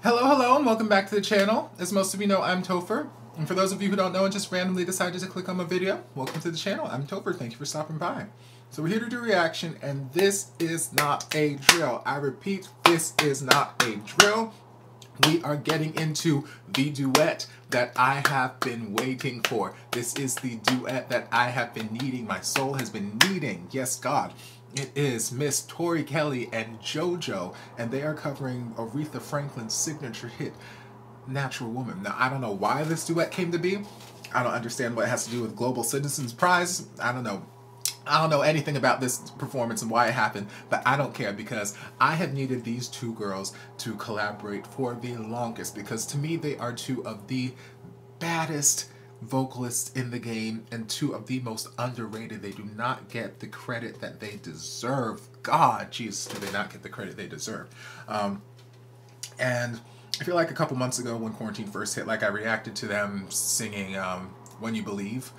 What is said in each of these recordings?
Hello, and welcome back to the channel. As most of you know, I'm Topher. And for those of you who don't know and just randomly decided to click on my video, welcome to the channel. I'm Topher. Thank you for stopping by. So we're here to do a reaction, and this is not a drill. I repeat, this is not a drill. We are getting into the duet that I have been waiting for. This is the duet that I have been needing. My soul has been needing. Yes, God. It is Miss Tori Kelly and Jojo, and they are covering Aretha Franklin's signature hit, Natural Woman. Now, I don't know why this duet came to be. I don't understand what it has to do with Global Citizens Prize. I don't know anything about this performance and why it happened, but I don't care because I have needed these two girls to collaborate for the longest, because to me they are two of the baddest vocalists in the game and two of the most underrated. They do not get the credit that they deserve. God, jeez, do they not get the credit they deserve. And I feel like a couple months ago when quarantine first hit, like I reacted to them singing When You Believe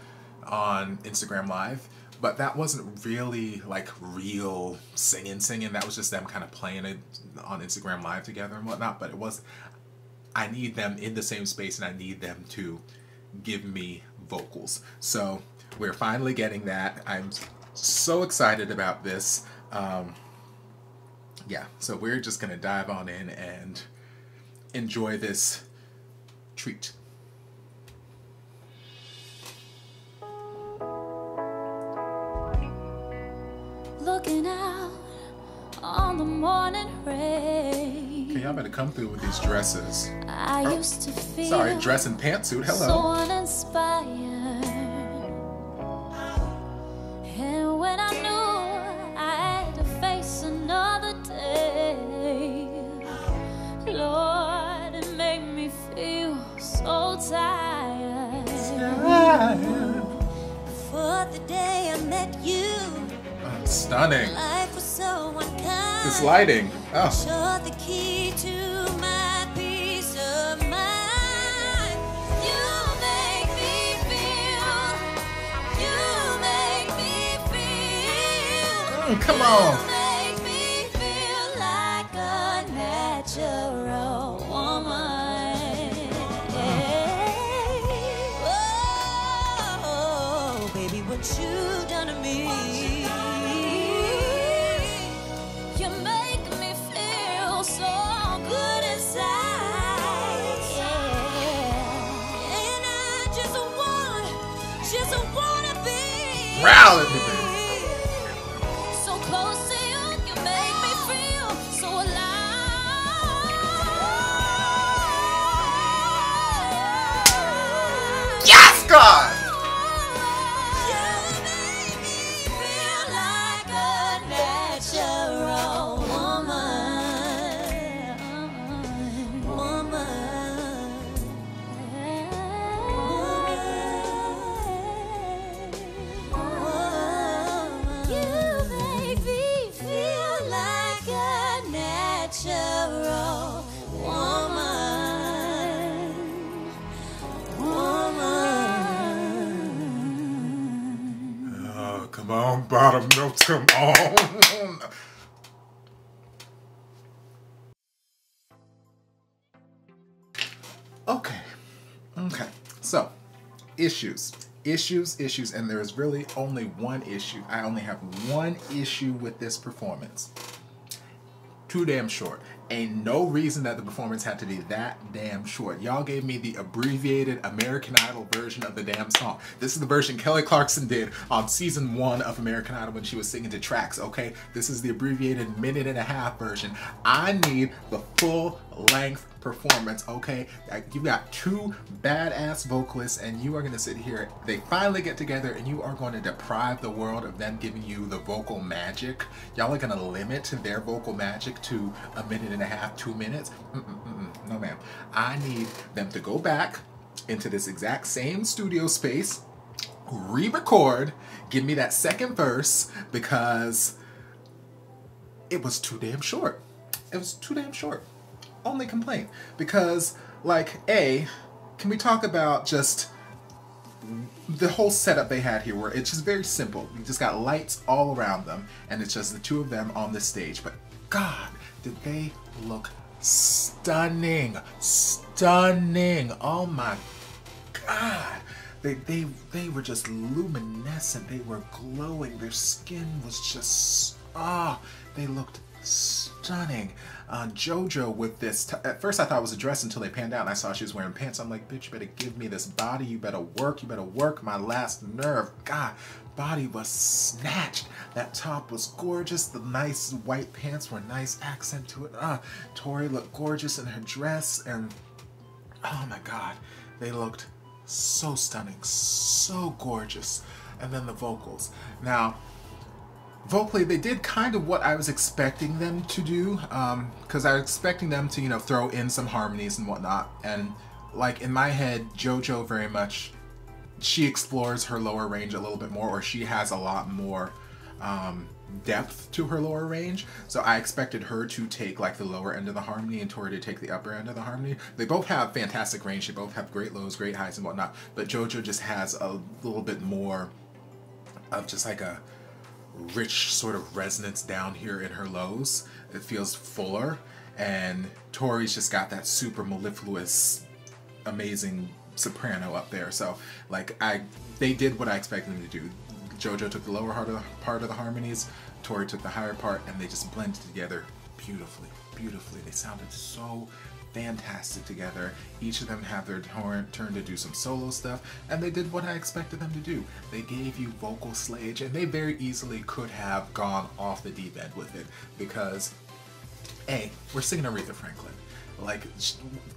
on Instagram Live, but that wasn't really like real singing. That was just them kind of playing it on Instagram Live together and whatnot, but it was, I need them in the same space and I need them to give me vocals. So we're finally getting that. I'm so excited about this. Yeah, so we're just gonna dive on in and enjoy this treat. Looking out on the morning rain. Okay, y'all better come through with these dresses. I used to feel sorry, dress and pantsuit. Hello. so uninspired. And when I knew I had to face another day, Lord, it made me feel so tired. For the day I met you, stunning. life was so unkind. This lighting. Oh. You're the key to my peace of mind. You make me feel. Come on. You make me feel like a natural woman. Oh, baby, what you done to me. Rally, baby. So close to you, you make me feel so alive. Yes, God! You make me feel like a natural woman. Come on, bottom notes, come on. Okay, so issues, and there is really only one issue. I only have one issue with this performance. Too damn short. Ain't no reason that the performance had to be that damn short. Y'all gave me the abbreviated American Idol version of the damn song. This is the version Kelly Clarkson did on season 1 of American Idol when she was singing to tracks, okay? This is the abbreviated 1.5-minute version. I need the full length performance, okay? You got two badass vocalists and you are gonna sit here, they finally get together and you are going to deprive the world of them giving you the vocal magic. Y'all are gonna limit their vocal magic to 1.5, 2 minutes. No ma'am. I need them to go back into this exact same studio space, re-record, give me that second verse, because it was too damn short. It was too damn short. Only complaint, because like, can we talk about just the whole setup they had here, where it's just very simple. You just got lights all around them and it's just the two of them on the stage, but God, did they look stunning, stunning. Oh my God. They were just luminescent. They were glowing. Their skin was just, they looked stunning. Jojo with this, at first I thought it was a dress until they panned out and I saw she was wearing pants. I'm like, bitch, you better give me this body. You better work my last nerve. God, body was snatched. That top was gorgeous. The nice white pants were a nice accent to it. Tori looked gorgeous in her dress, and oh my God, they looked so stunning, so gorgeous. And then the vocals. Now, vocally, they did kind of what I was expecting them to do, because I was expecting them to, you know, throw in some harmonies and whatnot. And like in my head, Jojo very much, she explores her lower range a little bit more, or she has a lot more depth to her lower range. So I expected her to take like the lower end of the harmony and Tori to take the upper end of the harmony. They both have fantastic range. They both have great lows, great highs and whatnot. But Jojo just has a little bit more of just like a rich sort of resonance down here in her lows. It feels fuller. And Tori's just got that super mellifluous, amazing soprano up there. So like they did what I expected them to do. Jojo took the lower part of the harmonies, Tori took the higher part, and they just blended together beautifully, beautifully. They sounded so fantastic together. Each of them have their turn to do some solo stuff, and they did what I expected them to do. They gave you vocal slayage, and they very easily could have gone off the deep end with it, because A, we're singing Aretha Franklin, like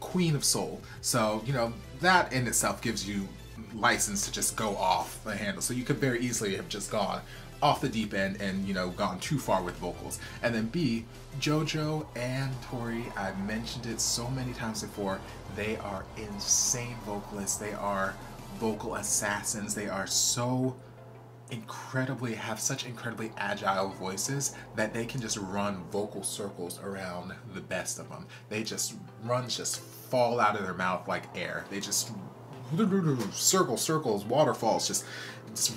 Queen of Soul. So, you know, that in itself gives you license to just go off the handle. So you could very easily have just gone off the deep end and, you know, gone too far with vocals. And then B, Jojo and Tori, I've mentioned it so many times before, they are insane vocalists. They are vocal assassins. They are so have such incredibly agile voices that they can just run vocal circles around the best of them. They just, runs just fall out of their mouth like air. They just circles, waterfalls, just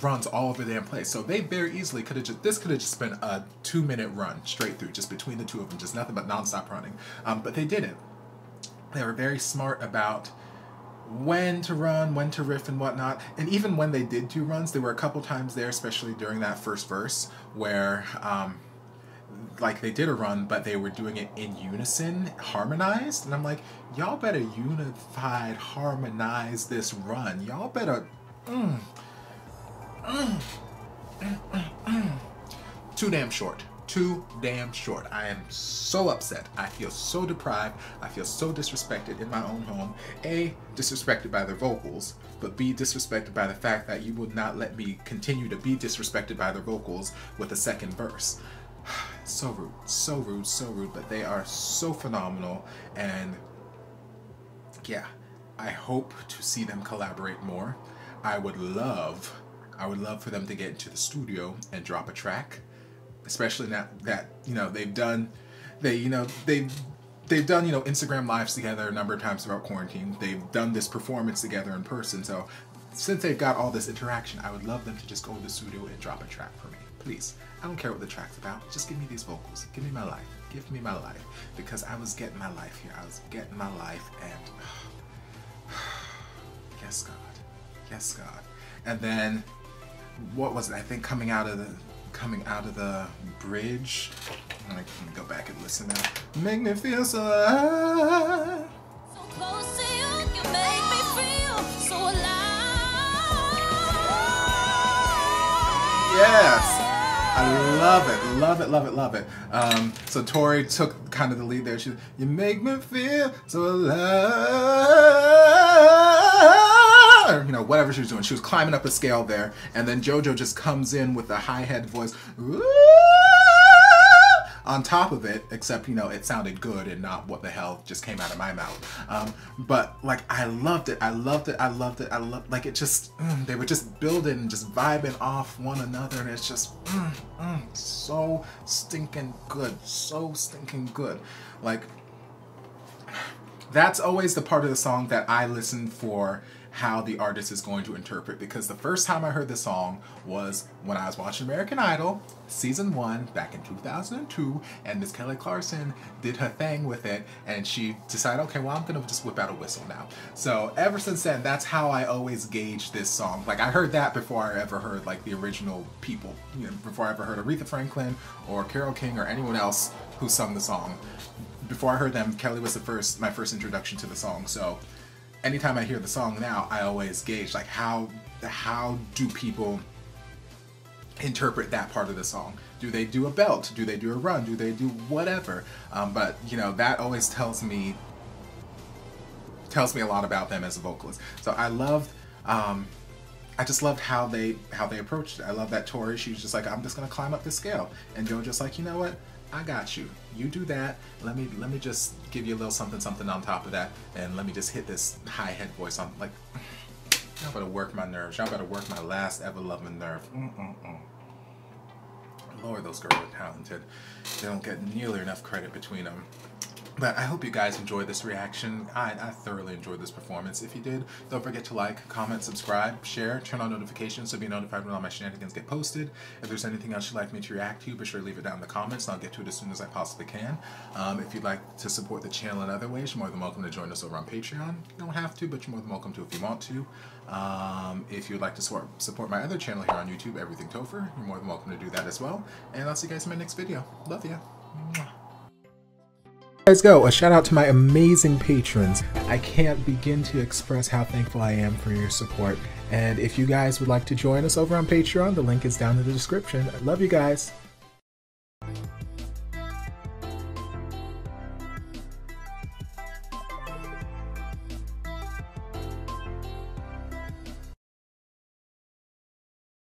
runs all over the damn place. So they very easily could have just, this could have just been a 2-minute run straight through, just between the two of them, just nothing but non-stop running. But they didn't. They were very smart about when to run, when to riff and whatnot. And even when they did do runs, there were a couple times there, especially during that first verse, where like they did a run, but they were doing it in unison, harmonized. And I'm like, y'all better unified, harmonize this run. Y'all better, too damn short. Too damn short. I am so upset. I feel so deprived. I feel so disrespected in my own home. A, disrespected by their vocals, but B, disrespected by the fact that you would not let me continue to be disrespected by their vocals with a second verse. So rude, so rude, so rude, but they are so phenomenal, and yeah, I hope to see them collaborate more. I would love for them to get into the studio and drop a track, especially now that, you know, they've done Instagram lives together a number of times throughout quarantine. They've done this performance together in person, so since they've got all this interaction, I would love them to just go to the studio and drop a track for me. Please. I don't care what the track's about. Just give me these vocals. Give me my life. Give me my life. Because I was getting my life here. I was getting my life, and yes, God. Yes, God. And then what was it? I think coming out of the bridge. I can go back and listen now. Make me feel so alive. So close to you, you make me feel so alive. Yes. I love it, love it, love it, love it. So Tori took kind of the lead there. She, you make me feel so alive. You know, whatever she was doing. She was climbing up a scale there, and then Jojo just comes in with a high-head voice. Ooh, on top of it, except, you know, it sounded good and not what the hell just came out of my mouth. But like, I loved it. I loved it. I loved it. I loved, like, it just, they were just building and just vibing off one another, and it's just, so stinking good. So stinking good. Like, that's always the part of the song that I listen for how the artist is going to interpret, because the first time I heard this song was when I was watching American Idol season 1 back in 2002, and Miss Kelly Clarkson did her thing with it, and she decided, okay, well, I'm gonna just whip out a whistle now. So ever since then, that's how I always gauge this song. Like, I heard that before I ever heard like the original people, you know, before I ever heard Aretha Franklin or Carole King or anyone else who sung the song. Before I heard them, Kelly was my first introduction to the song. So anytime I hear the song now, I always gauge like how do people interpret that part of the song. Do they do a belt? Do they do a run? Do they do whatever? But you know, that always tells me a lot about them as a vocalist. So I just loved how they approached it. I love that Tori, she was just like, I'm just gonna climb up the scale, and Jojo just like, you know what, I got you. You do that. Let me just give you a little something on top of that, and let me just hit this high head voice on. Like, y'all better work my nerves. Y'all better work my last ever loving nerve. Lord, those girls are talented. They don't get nearly enough credit between them. But I hope you guys enjoyed this reaction. I thoroughly enjoyed this performance. If you did, don't forget to like, comment, subscribe, share, turn on notifications so you'll be notified when all my shenanigans get posted. If there's anything else you'd like me to react to, be sure to leave it down in the comments and I'll get to it as soon as I possibly can. If you'd like to support the channel in other ways, you're more than welcome to join us over on Patreon. You don't have to, but you're more than welcome to if you want to. If you'd like to support my other channel here on YouTube, Everything Topher, you're more than welcome to do that as well. And I'll see you guys in my next video. Love ya. Guys, a shout out to my amazing patrons. I can't begin to express how thankful I am for your support. And if you guys would like to join us over on Patreon, the link is down in the description. I love you guys.